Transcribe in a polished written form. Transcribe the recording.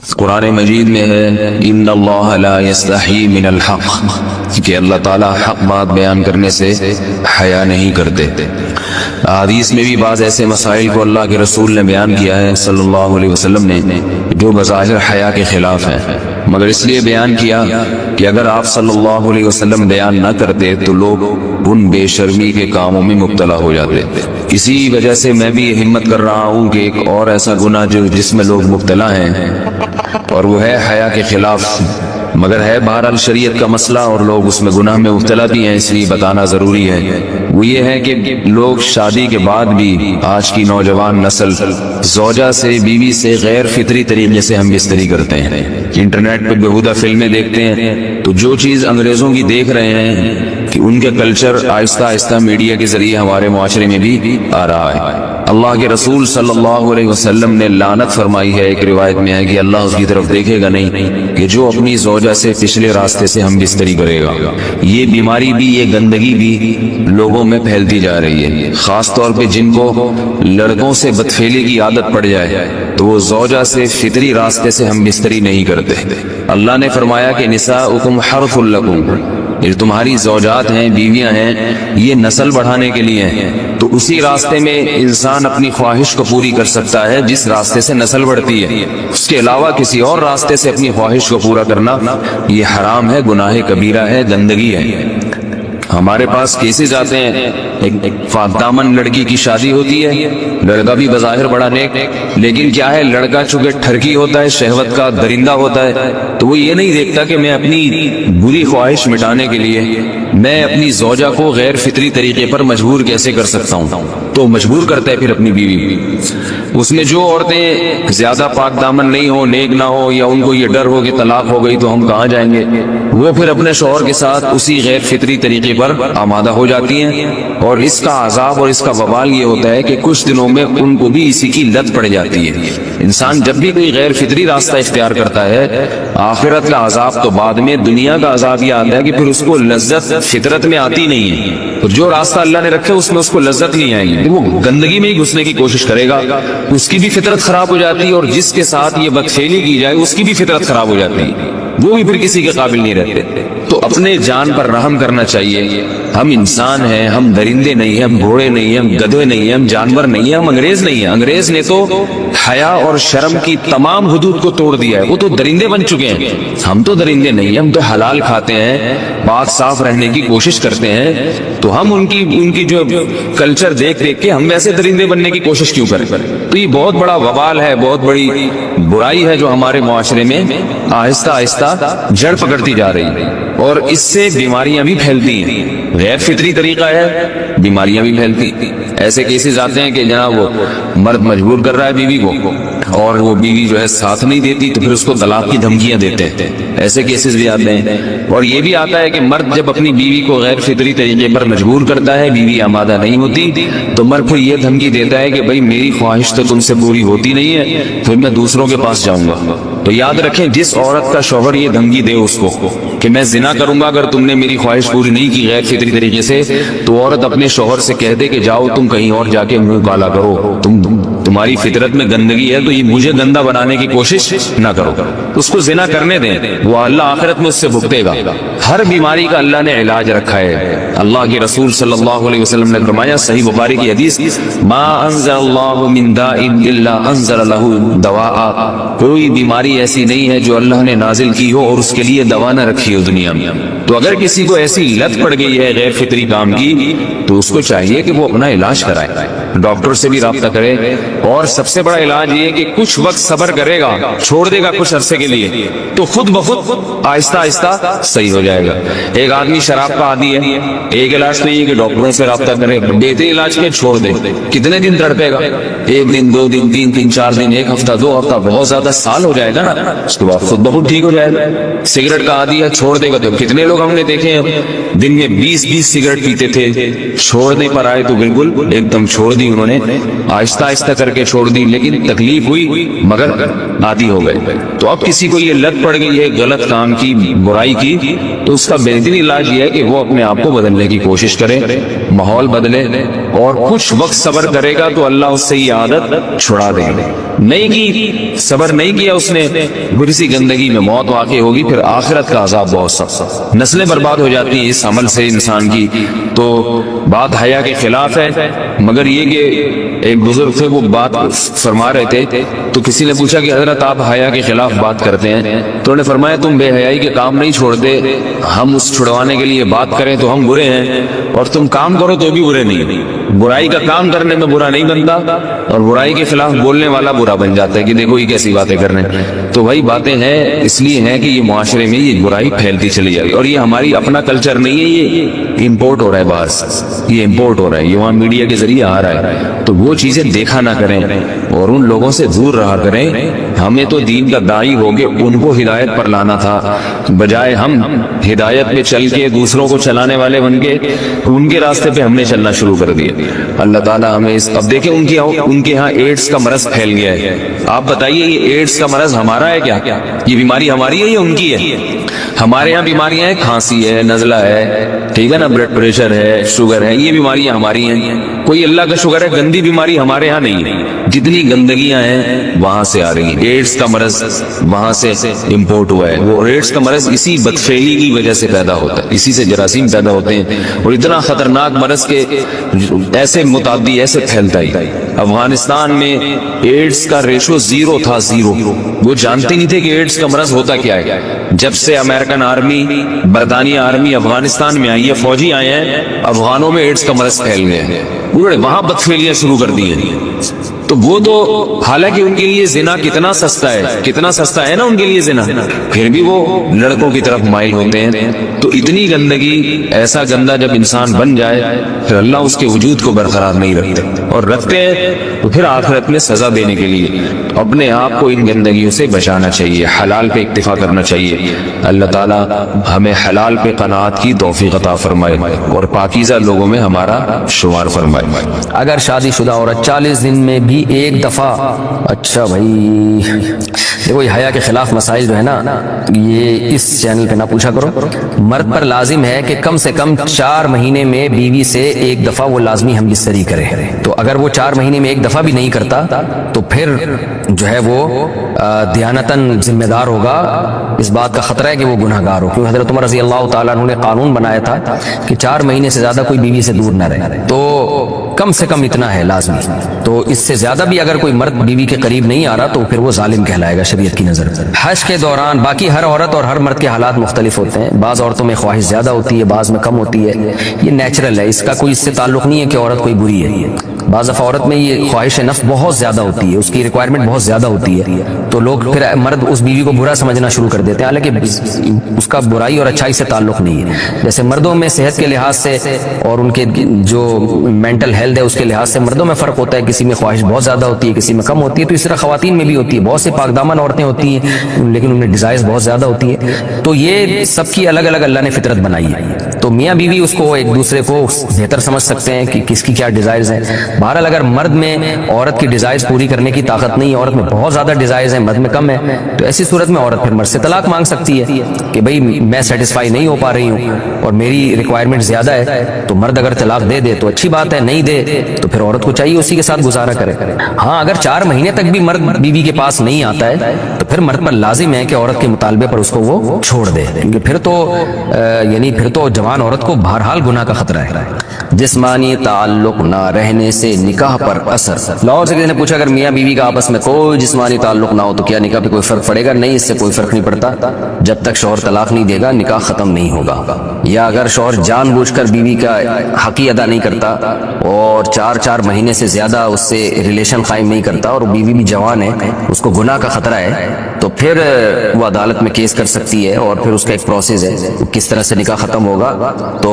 قرآن مجید میں ہے ان اللہ لا یستحی من الحق، کہ اللہ تعالیٰ حق بات بیان کرنے سے حیا نہیں کرتے۔ حدیث میں بھی بعض ایسے مسائل کو اللہ کے رسول نے بیان کیا ہے صلی اللہ علیہ وسلم نے جو بظاہر حیا کے خلاف ہیں، مگر اس لیے بیان کیا کہ اگر آپ صلی اللہ علیہ وسلم بیان نہ کرتے تو لوگ ان بے شرمی کے کاموں میں مبتلا ہو جاتے۔ اسی وجہ سے میں بھی یہ ہمت کر رہا ہوں کہ ایک اور ایسا گناہ جس میں لوگ مبتلا ہیں اور وہ ہے حیا کے خلاف، مگر ہے بہرحال شریعت کا مسئلہ اور لوگ اس میں گناہ میں مبتلا بھی ہیں، اس لیے بتانا ضروری ہے۔ وہ یہ ہے کہ لوگ شادی کے بعد بھی آج کی نوجوان نسل زوجہ سے، بیوی سے غیر فطری طریقے سے ہم بستری کرتے ہیں۔ انٹرنیٹ پہ بیہودہ فلمیں دیکھتے ہیں تو جو چیز انگریزوں کی دیکھ رہے ہیں کہ ان کے کلچر آہستہ آہستہ میڈیا کے ذریعے ہمارے معاشرے میں بھی آ رہا ہے۔ اللہ کے رسول صلی اللہ علیہ وسلم نے لعنت فرمائی ہے، ایک روایت میں ہے کہ اللہ اس کی طرف دیکھے گا نہیں کہ جو اپنی زوجہ سے پچھلے راستے سے ہم بستری کرے گا۔ یہ بیماری بھی، یہ گندگی بھی لوگوں میں پھیلتی جا رہی ہے، خاص طور پہ جن کو لڑکوں سے بدفعلی کی عادت پڑ جائے تو وہ زوجہ سے فطری راستے سے ہم بستری نہیں کرتے۔ اللہ نے فرمایا کہ نساؤکم حرث لکم، یہ تمہاری زوجات ہیں، بیویاں ہیں، یہ نسل بڑھانے کے لیے ہیں۔ تو اسی راستے میں انسان اپنی خواہش کو پوری کر سکتا ہے جس راستے سے نسل بڑھتی ہے، اس کے علاوہ کسی اور راستے سے اپنی خواہش کو پورا کرنا یہ حرام ہے، گناہ کبیرہ ہے، گندگی ہے۔ ہمارے پاس کیسز آتے ہیں، ایک پاک دامن لڑکی کی شادی ہوتی ہے، لڑکا بھی بظاہر بڑا نیک، لیکن کیا ہے، لڑکا چونکہ ٹھرکی ہوتا ہے، شہوت کا درندہ ہوتا ہے، تو وہ یہ نہیں دیکھتا کہ میں اپنی بری خواہش مٹانے کے لیے میں اپنی زوجہ کو غیر فطری طریقے پر مجبور کیسے کر سکتا ہوں، تو مجبور کرتا ہے پھر اپنی بیوی۔ اس میں جو عورتیں زیادہ پاک دامن نہیں ہو، نیک نہ ہو، یا ان کو یہ ڈر ہو کہ طلاق ہو گئی تو ہم کہاں جائیں گے، وہ پھر اپنے شوہر کے ساتھ اسی غیر فطری طریقے پر آمادہ ہو جاتی ہیں، اور اس کا عذاب اور اس کا وبال یہ ہوتا ہے کہ کچھ دنوں میں ان کو بھی اسی کی لت پڑ جاتی ہے۔ انسان جب بھی کوئی غیر فطری راستہ اختیار کرتا ہے، آخرت کا عذاب تو بعد میں، دنیا کا عذاب یہ آتا ہے کہ پھر اس کو لذت فطرت میں آتی نہیں ہے۔ تو جو راستہ اللہ نے رکھا اس میں اس کو لذت نہیں آئے گی، وہ گندگی میں ہی گھسنے کی کوشش کرے گا، اس کی بھی فطرت خراب ہو جاتی ہے، اور جس کے ساتھ یہ بدفعلی کی جائے اس کی بھی فطرت خراب ہو جاتی ہے، وہ بھی پھر کسی کے قابل نہیں رہتے۔ تو اپنے جان پر رحم کرنا چاہیے۔ ہم انسان ہیں، ہم درندے نہیں ہیں، ہم گھوڑے نہیں ہیں، ہم گدھے نہیں ہیں، ہم جانور نہیں ہیں، ہم انگریز نہیں ہیں۔ انگریز نے تو حیا اور شرم کی تمام حدود کو توڑ دیا ہے، وہ تو درندے بن چکے ہیں۔ ہم تو درندے نہیں ہیں، ہم تو حلال کھاتے ہیں، پاک صاف رہنے کی کوشش کرتے ہیں، تو ہم ان کی جو کلچر دیکھ کے ہم ویسے درندے بننے کی کوشش کیوں کریں؟ تو یہ بہت بڑا وبال ہے، بہت بڑی برائی ہے جو ہمارے معاشرے میں آہستہ آہستہ جڑ پکڑتی جا رہی ہے، اور اس سے بیماریاں بھی پھیلتی ہیں۔ غیر فطری طریقہ ہے، بیماریاں بھی پھیلتی۔ ایسے کیسز آتے ہیں کہ جناب وہ مرد مجبور کر رہا ہے بیوی کو، اور وہ بیوی جو ہے ساتھ نہیں دیتی تو پھر اس کو طلاق کی دھمکیاں دیتے ہیں، ایسے کیسز بھی آتے ہیں۔ اور یہ بھی آتا ہے کہ مرد جب اپنی بیوی کو غیر فطری طریقے پر مجبور کرتا ہے، بیوی آمادہ نہیں ہوتی، تو مرد پھر یہ دھمکی دیتا ہے کہ بھائی میری خواہش تو تم سے پوری ہوتی نہیں ہے، پھر میں دوسروں کے پاس جاؤں گا۔ تو یاد رکھیں، جس عورت کا شوہر یہ دھمکی دے اس کو کہ میں زنا کروں گا اگر تم نے میری خواہش پوری نہیں کی غیر فطری طریقے سے، تو عورت اپنے شوہر سے کہہ دے کہ جاؤ تم کہیں اور جا کے منہ کالا کرو، تمہاری فطرت میں گندگی ہے تو یہ مجھے گندا بنانے کی کوشش نہ کرو، اس کو زنا کرنے دیں، وہ اللہ آخرت میں اس سے بھگتے گا۔ ہر بیماری کا اللہ نے علاج رکھا ہے۔ اللہ کے رسول صلی اللہ علیہ وسلم نے فرمایا، صحیح بخاری کی حدیث، ما انزل اللہ من داء الا انزل له دواء، کوئی بیماری ایسی نہیں ہے جو اللہ نے نازل کی ہو اور اس کے لیے دوا نہ رکھی ہو دنیا میں۔ تو اگر کسی کو ایسی لت پڑ گئی ہے غیر فطری کام کی تو اس کو چاہیے کہ وہ اپنا علاج کرائے، ڈاکٹر سے بھی رابطہ کرے، اور سب سے بڑا علاج یہ کہ کچھ وقت صبر کرے گا، چھوڑ دے گا کچھ عرصے کے لیے، تو خود بخود آہستہ آہستہ صحیح ہو جائے گا۔ ایک آدمی شراب کا عادی ہے، ایک علاج تو یہ کہ ڈاکٹروں سے رابطہ کرے، دیتے علاج کے چھوڑ دے، کتنے دن تڑپے گا؟ ایک دن، دو دن، تین دن، چار دن، ایک ہفتہ، دو ہفتہ، بہت زیادہ سال ہو جائے گا نا، اس کے بعد خود بخود ٹھیک ہو جائے گا۔ سگریٹ کا عادی ہے، چھوڑ دے گا، تو کتنے لوگ ہم نے دیکھے ہیں دن میں 20 سگریٹ پیتے تھے، چھوڑنے پر آئے تو بالکل ایک دم چھوڑ دی دی انہوں نے, آہستہ آہستہ کر کے چھوڑ دی, لیکن تکلیف ہوئی مگر عادی ہو گئے. تو اب کسی کو یہ لت پڑ گئی ہے غلط کام کی, برائی کی, تو اس کا بہترین علاج یہ ہے کہ وہ اپنے آپ کو بدلنے کی کوشش کرے, ماحول بدلے, اور کچھ وقت صبر کرے گا تو اللہ اس سے یہ عادت چھڑا دے گا. نہیں کی, صبر نہیں کیا اس نے, بری سی گندگی میں موت واقع ہوگی, پھر آخرت کا عذاب بہت سخت. نسلیں برباد ہو جاتی ہیں اس عمل سے انسان کی. تو بات حیا کے خلاف ہے, مگر یہ کہ ایک بزرگ تھے وہ بات فرما رہے تھے, تو کسی نے پوچھا کہ حضرت آپ حیا کے خلاف بات کرتے ہیں, تو انہوں نے فرمایا تم بے حیائی کے کام نہیں چھوڑتے, ہم اس چھڑوانے کے لیے بات کریں تو ہم برے ہیں, اور تم کام کرو تو بھی برے نہیں. برائی کا کام کرنے میں برا نہیں بنتا, اور برائی کے خلاف بولنے والا برا بن جاتا ہے کہ دیکھو یہ کیسی باتیں کر رہے ہیں. تو وہی باتیں ہیں اس لیے ہیں کہ یہ معاشرے میں یہ برائی پھیلتی چلی جائے گی, اور یہ ہماری اپنا کلچر نہیں ہے, یہ امپورٹ ہو رہا ہے باہر سے, یہ امپورٹ ہو رہا ہے, یہ وہاں میڈیا کے ذریعے آ رہا ہے. تو وہ چیزیں دیکھا نہ کریں اور ان لوگوں سے دور رہا کریں. ہمیں تو دین کا داعی ہو کے ان کو ہدایت پر لانا تھا, بجائے ہم ہدایت پہ چل کے دوسروں کو چلانے والے بن کے ان کے راستے پہ ہم نے چلنا شروع کر دیا. اللہ تعالیٰ ہمیں اب دیکھیں ان کے ہاں ایڈس کا مرض پھیل گیا ہے. آپ بتائیے یہ ایڈس کا مرض ہمارا ہے کیا؟ یہ بیماری ہماری ہے یا ان کی ہے؟ ہمارے یہاں بیماریاں ہیں, کھانسی ہے, نزلہ ہے, ٹھیک ہے نا, بلڈ پریشر ہے, شوگر ہے, یہ بیماریاں ہماری ہیں. کوئی اللہ کا شکر ہے گندی بیماری ہمارے ہاں نہیں ہے. جتنی گندگیاں ہیں وہاں سے آ رہی ہیں. ایڈس کا مرض وہاں سے امپورٹ ہوا ہے. وہ ایڈس کا مرض اسی بدفعلی کی وجہ سے پیدا ہوتا ہے, اسی سے جراثیم پیدا ہوتے ہیں, اور اتنا خطرناک مرض کے ایسے متعدی ایسے پھیلتا ہے. افغانستان میں ایڈس کا ریشو 0 تھا, 0. وہ جانتے نہیں تھے کہ ایڈس کا مرض ہوتا کیا ہے. جب سے امریکن آرمی, برطانیہ آرمی افغانستان میں آئی ہے, فوجی آئے ہیں, افغانوں میں ایڈس کا مرض پھیل گیا ہے. انہوں نے وہاں بدفعلیاں شروع کر دی ہیں. تو وہ تو حالانکہ ان کے لیے زنا کتنا سستا ہے, کتنا سستا ہے نا ان کے لیے زنا, پھر بھی وہ لڑکوں کی طرف مائل ہوتے ہیں. تو اتنی گندگی, ایسا گندا جب انسان بن جائے پھر اللہ اس کے وجود کو برقرار نہیں رکھتے, اور رکھتے ہیں تو پھر آخرت میں سزا دینے کے لیے اپنے آپ کو ان گندگیوں سے بچانا چاہیے, حلال پہ اکتفا کرنا چاہیے. اللہ تعالیٰ ہمیں حلال پہ قناعت کی توفیق عطا فرمائے اور پاکیزہ لوگوں میں ہمارا شمار فرمائے. اگر شادی شدہ عورت 40 دن میں بھی ایک دفعہ, اچھا بھائی دیکھو یہ حیا کے خلاف مسائل جو ہے نا یہ اس چینل پہ نہ پوچھا کرو. مرد پر لازم ہے کہ کم سے کم 4 مہینے میں بیوی سے ایک دفعہ وہ لازمی ہم جسری کرے. تو اگر وہ 4 مہینے میں ایک دفعہ بھی نہیں کرتا تو پھر جو ہے وہ دیانتاً ذمہ دار ہوگا. اس بات کا خطرہ ہے کہ وہ گناہ گار ہو, کیونکہ حضرت عمر رضی اللہ تعالیٰ عنہ نے قانون بنایا تھا کہ 4 مہینے سے زیادہ کوئی بیوی سے دور نہ رہے. تو کم سے کم اتنا ہے لازمی. تو اس سے زیادہ بھی اگر کوئی مرد بیوی کے قریب نہیں آ رہا تو پھر وہ ظالم کہلائے گا شریعت کی نظر. حج کے دوران باقی ہر عورت اور ہر مرد کے حالات مختلف ہوتے ہیں. بعض عورتوں میں خواہش زیادہ ہوتی ہے, بعض میں کم ہوتی ہے. یہ نیچرل ہے, اس کا کوئی اس سے تعلق نہیں ہے کہ عورت کوئی بری ہے. بعض دفعہ عورت میں یہ خواہش نفس بہت زیادہ ہوتی ہے, اس کی ریکوائرمنٹ بہت زیادہ ہوتی ہے, تو لوگ پھر مرد اس بیوی کو برا سمجھنا شروع کر دیتے ہیں, حالانکہ اس کا برائی اور اچھائی سے تعلق نہیں ہے. جیسے مردوں میں صحت کے لحاظ سے اور ان کے جو مینٹل ہیلتھ ہے اس کے لحاظ سے مردوں میں فرق ہوتا ہے, کسی میں خواہش بہت زیادہ ہوتی ہے, کسی میں کم ہوتی ہے. تو اس طرح خواتین میں بھی ہوتی ہے. بہت سے پاک دامن عورتیں ہوتی ہیں لیکن ان میں ڈیزائرز بہت زیادہ ہوتی ہے. تو یہ سب کی الگ الگ اللہ نے فطرت بنائی ہے. تو میاں بیوی اس کو ایک دوسرے کو بہتر سمجھ سکتے ہیں کہ کس کی کیا ڈیزائرز ہیں. بہرحال اگر مرد میں عورت کی ڈیزائرز پوری کرنے کی طاقت نہیں ہے, عورت میں بہت زیادہ ڈیزائرز ہیں, مرد میں کم ہے, تو ایسی صورت میں عورت پھر مرد سے طلاق مانگ سکتی ہے کہ بھئی میں سیٹسفائی نہیں ہو پا رہی ہوں اور میری ریکوائرمنٹ زیادہ ہے. تو مرد اگر طلاق دے دے تو اچھی بات ہے, نہیں دے تو پھر عورت کو چاہیے اسی کے ساتھ گزارا کرے. ہاں اگر 4 مہینے تک بھی مرد بیوی کے پاس نہیں آتا ہے تو پھر مرد پر لازم ہے کہ عورت کے مطالبے پر اس کو وہ چھوڑ دے, کیونکہ پھر تو جوان عورت کو بہرحال گناہ کا خطرہ ہے. جسمانی تعلق نہ رہنے سے نکاح پر اثر. لاہور سے کسی نے پوچھا اگر میاں بیوی کا آپس میں کوئی جسمانی تعلق نہ ہو تو کیا نکاح پہ کوئی فرق پڑے گا؟ نہیں, اس سے کوئی فرق نہیں پڑتا. جب تک شوہر طلاق نہیں دے گا نکاح ختم نہیں ہوگا. یا اگر شوہر جان بوجھ کر بیوی کا حق ادا نہیں کرتا اور 4 مہینے سے زیادہ اس سے ریلیشن قائم نہیں کرتا اور بیوی بھی جوان ہے, اس کو گناہ کا خطرہ ہے, تو پھر وہ عدالت میں کیس کر سکتی ہے اور پھر اس کا ایک پروسیس ہے کس طرح سے نکاح ختم ہوگا. تو